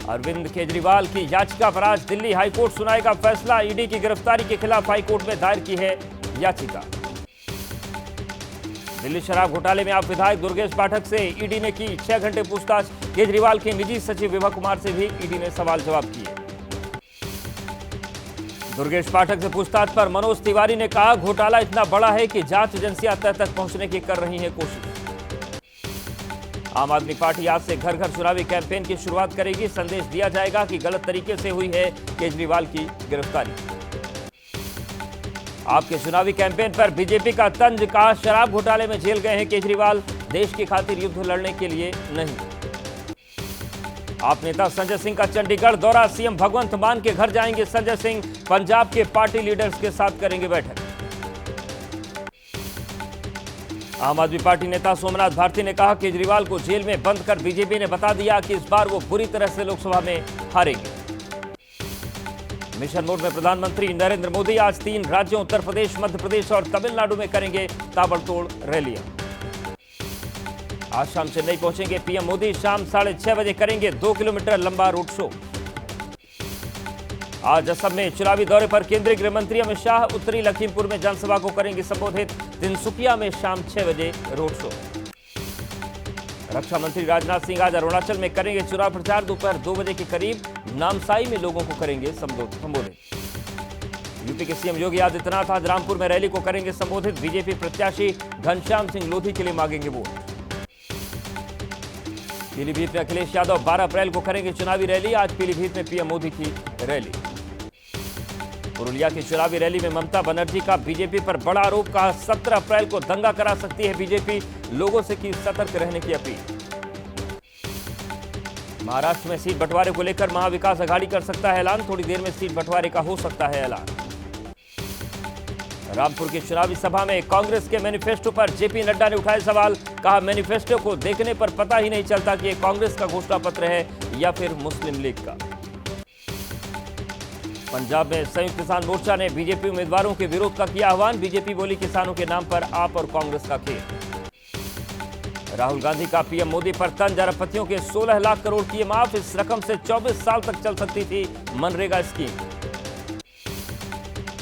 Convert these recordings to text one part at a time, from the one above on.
अरविंद केजरीवाल की याचिका पर आज दिल्ली हाईकोर्ट सुनाएगा फैसला। ईडी की गिरफ्तारी के खिलाफ हाईकोर्ट में दायर की है याचिका। दिल्ली शराब घोटाले में आप विधायक दुर्गेश पाठक से ईडी ने की 6 घंटे पूछताछ। केजरीवाल के निजी सचिव विभा कुमार से भी ईडी ने सवाल जवाब किए। दुर्गेश पाठक से पूछताछ पर मनोज तिवारी ने कहा, घोटाला इतना बड़ा है कि जांच एजेंसियां तह तक पहुंचने की कर रही हैं कोशिश। आम आदमी पार्टी आज से घर घर चुनावी कैंपेन की शुरुआत करेगी। संदेश दिया जाएगा कि गलत तरीके से हुई है केजरीवाल की गिरफ्तारी। आपके चुनावी कैंपेन पर बीजेपी का तंज, कहा शराब घोटाले में जेल गए हैं केजरीवाल, देश की खातिर युद्ध लड़ने के लिए नहीं। आप नेता संजय सिंह का चंडीगढ़ दौरा, सीएम भगवंत मान के घर जाएंगे संजय सिंह, पंजाब के पार्टी लीडर्स के साथ करेंगे बैठक। आम आदमी पार्टी नेता सोमनाथ भारती ने कहा, केजरीवाल को जेल में बंद कर बीजेपी ने बता दिया कि इस बार वो बुरी तरह से लोकसभा में हारेंगे। मिशन मोड में प्रधानमंत्री नरेंद्र मोदी आज 3 राज्यों उत्तर प्रदेश, मध्य प्रदेश और तमिलनाडु में करेंगे ताबड़तोड़ रैलियां। आज शाम चेन्नई पहुंचेंगे पीएम मोदी, शाम 6:30 बजे करेंगे 2 किलोमीटर लंबा रोड शो। आज असम में चुनावी दौरे पर केंद्रीय गृह मंत्री अमित शाह, उत्तरी लखीमपुर में जनसभा को करेंगे संबोधित। तिनसुकिया में शाम 6 बजे रोड शो। रक्षा मंत्री राजनाथ सिंह आज अरुणाचल में करेंगे चुनाव प्रचार। दोपहर 2 बजे के करीब नामसाई में लोगों को करेंगे संबोधित। यूपी के सीएम योगी आदित्यनाथ आज रामपुर में रैली को करेंगे संबोधित। बीजेपी प्रत्याशी घनश्याम सिंह लोधी के लिए मांगेंगे वोट। पीलीभीत में अखिलेश यादव 12 अप्रैल को करेंगे चुनावी रैली। आज पीलीभीत में पीएम मोदी की रैली। पुरुलिया की चुनावी रैली में ममता बनर्जी का बीजेपी पर बड़ा आरोप, कहा 17 अप्रैल को दंगा करा सकती है बीजेपी, लोगों से की सतर्क रहने की अपील। महाराष्ट्र में सीट बंटवारे को लेकर महाविकास अघाड़ी कर सकता है ऐलान, थोड़ी देर में सीट बंटवारे का हो सकता है ऐलान। रामपुर की चुनावी सभा में कांग्रेस के मैनिफेस्टो पर जेपी नड्डा ने उठाए सवाल, कहा मैनिफेस्टो को देखने पर पता ही नहीं चलता कि ये कांग्रेस का घोषणा पत्र है या फिर मुस्लिम लीग का। पंजाब में संयुक्त किसान मोर्चा ने बीजेपी उम्मीदवारों के विरोध का किया आह्वान। बीजेपी बोली किसानों के नाम पर आप और कांग्रेस का खेल। राहुल गांधी का पीएम मोदी पर तंज, अरबपतियों के 16 लाख करोड़ किए माफ, इस रकम से 24 साल तक चल सकती थी मनरेगा स्कीम।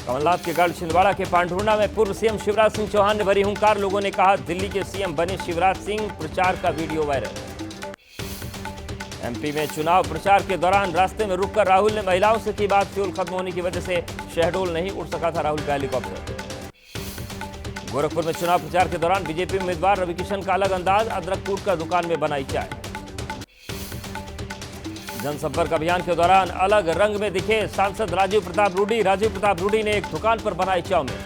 कमलनाथ के गढ़ छिंदवाड़ा के पांढुर्णा में पूर्व सीएम शिवराज सिंह चौहान ने भरी हुंकार, लोगों ने कहा दिल्ली के सीएम बने शिवराज सिंह, प्रचार का वीडियो वायरल। एमपी में चुनाव प्रचार के दौरान रास्ते में रुककर राहुल ने महिलाओं से की बात, फ्यूल खत्म होने की वजह से शहडोल नहीं उड़ सका था राहुल का हेलीकॉप्टर। गोरखपुर में चुनाव प्रचार के दौरान बीजेपी उम्मीदवार रविकिशन का अलग अंदाज, अदरक कूट कर दुकान में बनाई चाय। जनसंपर्क अभियान के दौरान अलग रंग में दिखे सांसद राजीव प्रताप रूडी। राजीव प्रताप रूडी ने एक दुकान पर बनाई चाउमीन।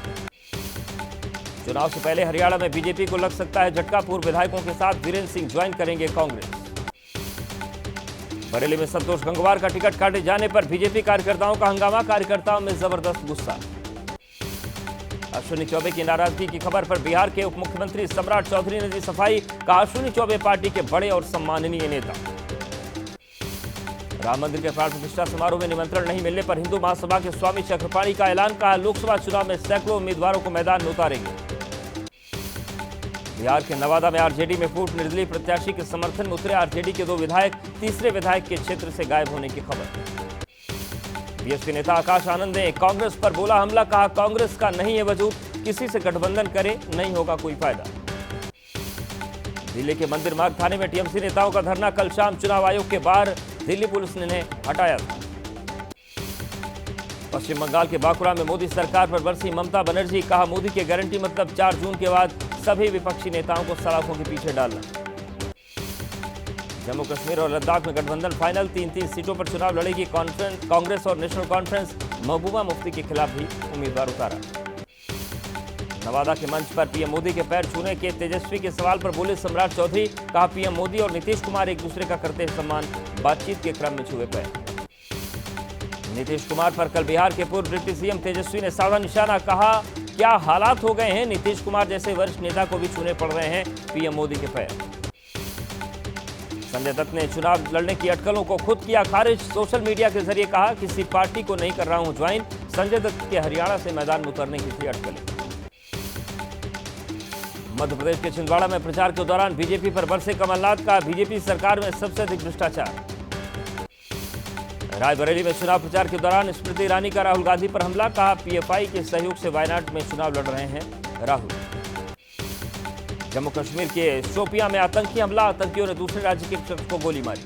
चुनाव से पहले हरियाणा में बीजेपी को लग सकता है झटका, पूर्व विधायकों के साथ वीरेंद्र सिंह ज्वाइन करेंगे कांग्रेस। बरेली में संतोष गंगवार का टिकट काटे जाने पर बीजेपी कार्यकर्ताओं का हंगामा, कार्यकर्ताओं में जबरदस्त गुस्सा। अश्विनी चौबे की नाराजगी की खबर पर बिहार के उप मुख्यमंत्री सम्राट चौधरी ने दी सफाई, कहा अश्विनी चौबे पार्टी के बड़े और सम्माननीय नेता। राम मंदिर के प्राण प्रतिष्ठा समारोह में निमंत्रण नहीं मिलने पर हिंदू महासभा के स्वामी चक्रपाणी का ऐलान, कहा लोकसभा चुनाव में सैकड़ों उम्मीदवारों को मैदान में उतारेंगे। बिहार के नवादा में आरजेडी में फूट, निर्दलीय प्रत्याशी के समर्थन में उतरे आरजेडी के 2 विधायक, तीसरे विधायक के क्षेत्र से गायब होने की खबर। बीएसपी नेता आकाश आनंद ने कांग्रेस पर बोला हमला, कहा कांग्रेस का नहीं है वजूद, किसी से गठबंधन करे नहीं होगा कोई फायदा। दिल्ली के मंदिर मार्ग थाने में टीएमसी नेताओं का धरना, कल शाम चुनाव आयोग के बाहर दिल्ली पुलिस ने हटाया था। पश्चिम बंगाल के बांकुड़ा में मोदी सरकार पर बरसी ममता बनर्जी, कहा मोदी की गारंटी मतलब 4 जून के बाद सभी विपक्षी नेताओं को सलाखों के पीछे डालना। जम्मू कश्मीर और लद्दाख में गठबंधन फाइनल, 3-3 सीटों पर चुनाव लड़ेगी कांग्रेस और नेशनल कॉन्फ्रेंस। महबूबा मुफ्ती के खिलाफ भी उम्मीदवार उतारा। नवादा के मंच पर पीएम मोदी के पैर छूने के तेजस्वी के सवाल पर बोले सम्राट चौधरी, कहा पीएम मोदी और नीतीश कुमार एक दूसरे का करते हैं सम्मान, बातचीत के क्रम में छुए पैर। नीतीश कुमार पर कल बिहार के पूर्व डिप्टी सीएम तेजस्वी ने साधा निशाना, कहा क्या हालात हो गए हैं, नीतीश कुमार जैसे वरिष्ठ नेता को भी छूने पड़ रहे हैं पीएम मोदी के पैर। संजय दत्त ने चुनाव लड़ने की अटकलों को खुद किया खारिज, सोशल मीडिया के जरिए कहा किसी पार्टी को नहीं कर रहा हूं ज्वाइन। संजय दत्त के हरियाणा से मैदान में उतरने की थी अटकलें। मध्य प्रदेश के छिंदवाड़ा में प्रचार के दौरान बीजेपी पर बरसे कमलनाथ, का बीजेपी सरकार में सबसे अधिक भ्रष्टाचार। रायबरेली में चुनाव प्रचार के दौरान स्मृति ईरानी का राहुल गांधी पर हमला, कहा पीएफआई के सहयोग से वायनाड में चुनाव लड़ रहे हैं राहुल। जम्मू कश्मीर के शोपियां में आतंकी हमला, आतंकियों ने दूसरे राज्य के शख्स को गोली मारी।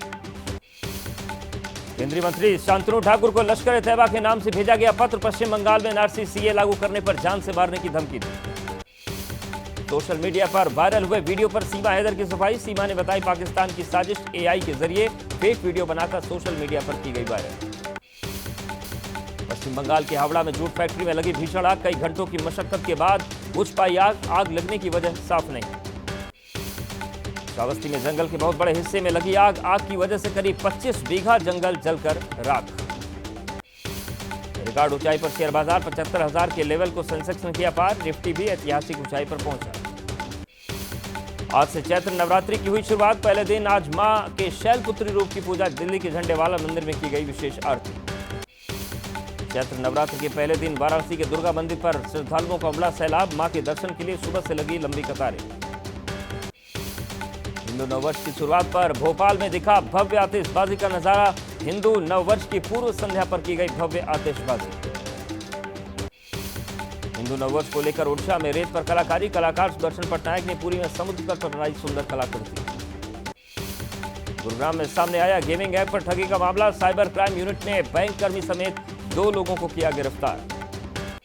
केंद्रीय मंत्री शांतनु ठाकुर को लश्कर ए तैयबा के नाम से भेजा गया पत्र, पश्चिम बंगाल में एनआरसी सीए लागू करने पर जान से मारने की धमकी दी। सोशल मीडिया पर वायरल हुए वीडियो पर सीमा हैदर की सफाई, सीमा ने बताई पाकिस्तान की साजिश एआई के जरिए फेक वीडियो बनाकर सोशल मीडिया पर की गई वायरल। पश्चिम बंगाल के हावड़ा में जूट फैक्ट्री में लगी भीषण आग, कई घंटों की मशक्कत के बाद बुझ पाई आग, आग लगने की वजह साफ नहीं। श्रावस्ती में जंगल के बहुत बड़े हिस्से में लगी आग, आग की वजह से करीब 25 बीघा जंगल जलकर राख। रिकॉर्ड ऊंचाई पर शेयर बाजार 75,000 के लेवल को सेंसेक्स ने किया पार, निफ्टी भी ऐतिहासिक ऊंचाई पर पहुंचा। आज से चैत्र नवरात्रि की हुई शुरुआत, पहले दिन आज मां के शैलपुत्री रूप की पूजा, दिल्ली के झंडेवाला मंदिर में की गई विशेष आरती। चैत्र नवरात्र के पहले दिन वाराणसी के दुर्गा मंदिर पर श्रद्धालुओं का उमड़ा सैलाब, मां के दर्शन के लिए सुबह से लगी लंबी कतारें। हिंदू नववर्ष की शुरुआत पर भोपाल में दिखा भव्य आतिशबाजी का नजारा, हिंदू नववर्ष की पूर्व संध्या पर की गई भव्य आतिशबाजी। हिंदू नववर्ष को लेकर ओडिशा में रेत पर कलाकारी, कलाकार सुदर्शन पटनायक ने पुरी में समुद्र तट पर बनाई सुंदर कलाकृति। गुरुग्राम में सामने आया गेमिंग ऐप पर ठगी का मामला, साइबर क्राइम यूनिट ने बैंक कर्मी समेत 2 लोगों को किया गिरफ्तार।